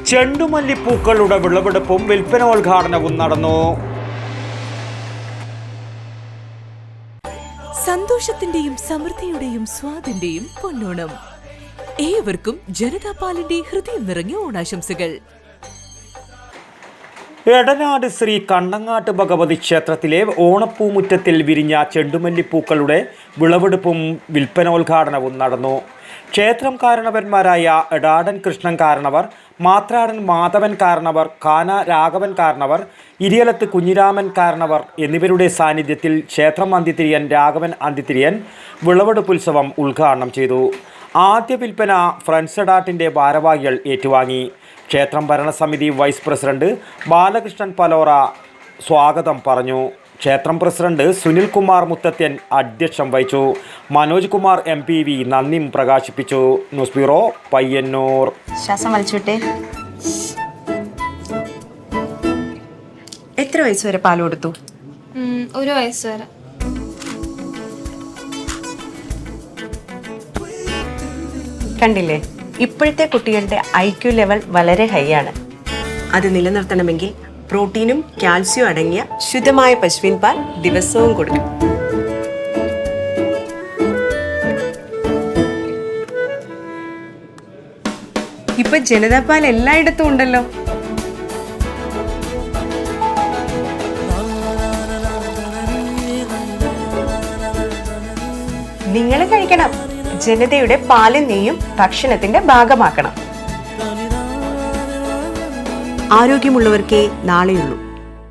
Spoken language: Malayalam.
ചെണ്ടുമല്ലിപ്പൂക്കളുടെ വിളവെടുപ്പും വിൽപ്പനോദ്ഘാടനവും നടന്നു. സന്തോഷത്തിന്റെയും സമൃദ്ധിയുടെയും സ്വാദിന്റെയും പൊന്നോണം. ഏവർക്കും ജനതാ പാലിന്റെ ഹൃദയം നിറഞ്ഞ ഓണാശംസകൾ. എടനാട് ശ്രീ കണ്ണങ്ങാട്ട് ഭഗവതി ക്ഷേത്രത്തിലെ ഓണപ്പൂമുറ്റത്തിൽ വിരിഞ്ഞ ചെണ്ടുമല്ലിപ്പൂക്കളുടെ വിളവെടുപ്പും വിൽപ്പനോദ്ഘാടനവും നടന്നു. ക്ഷേത്രം കാരണവന്മാരായ എടാടൻ കൃഷ്ണൻ കാരണവർ, മാത്രാടൻ മാധവൻ കാരണവർ, കാന രാഘവൻ കാരണവർ, ഇരിയലത്ത് കുഞ്ഞിരാമൻ കാരണവർ എന്നിവരുടെ സാന്നിധ്യത്തിൽ ക്ഷേത്രം അന്തിതിരിയൻ രാഘവൻ അന്തിതിരിയൻ വിളവെടുപ്പുത്സവം ഉദ്ഘാടനം ചെയ്തു. ആദ്യ വിൽപ്പന ഫ്രണ്ട്സ് എടാട്ടിൻ്റെ ഭാരവാഹികൾ ഏറ്റുവാങ്ങി. ക്ഷേത്രം ഭരണസമിതി വൈസ് പ്രസിഡന്റ് ബാലകൃഷ്ണൻ പലോറ സ്വാഗതം പറഞ്ഞു. ക്ഷേത്രം പ്രസിഡന്റ് സുനിൽ കുമാർ മുത്തത്യൻ അധ്യക്ഷം വഹിച്ചു. മനോജ് കുമാർ MPV നന്ദി പ്രകാശിപ്പിച്ചു. News bureau, Payyanur. ശ്വാസം വലിച്ചുവിട്ടെ. എത്ര വയസ്സ് വരെ പാൽ കൊടുത്തു? 1 വയസ്സ് വരെ. കണ്ടില്ലേ, ഇപ്പോഴത്തെ കുട്ടികളുടെ IQ ലെവൽ വളരെ ഹൈ ആണ്. അത് നിലനിർത്തണമെങ്കിൽ പ്രോട്ടീനും കാൽസ്യവും അടങ്ങിയ ശുദ്ധമായ പശുവിൻ പാൽ ദിവസവും കൊടുക്കും. ഇപ്പൊ ജനതാ പാൽ എല്ലായിടത്തും ഉണ്ടല്ലോ. നിങ്ങൾ കഴിക്കണം. ജനതയുടെ പാലും നെയ്യും ഭക്ഷണത്തിന്റെ ഭാഗമാക്കണം. ആരോഗ്യമുള്ളവർക്കേ നാളെയുള്ളൂ.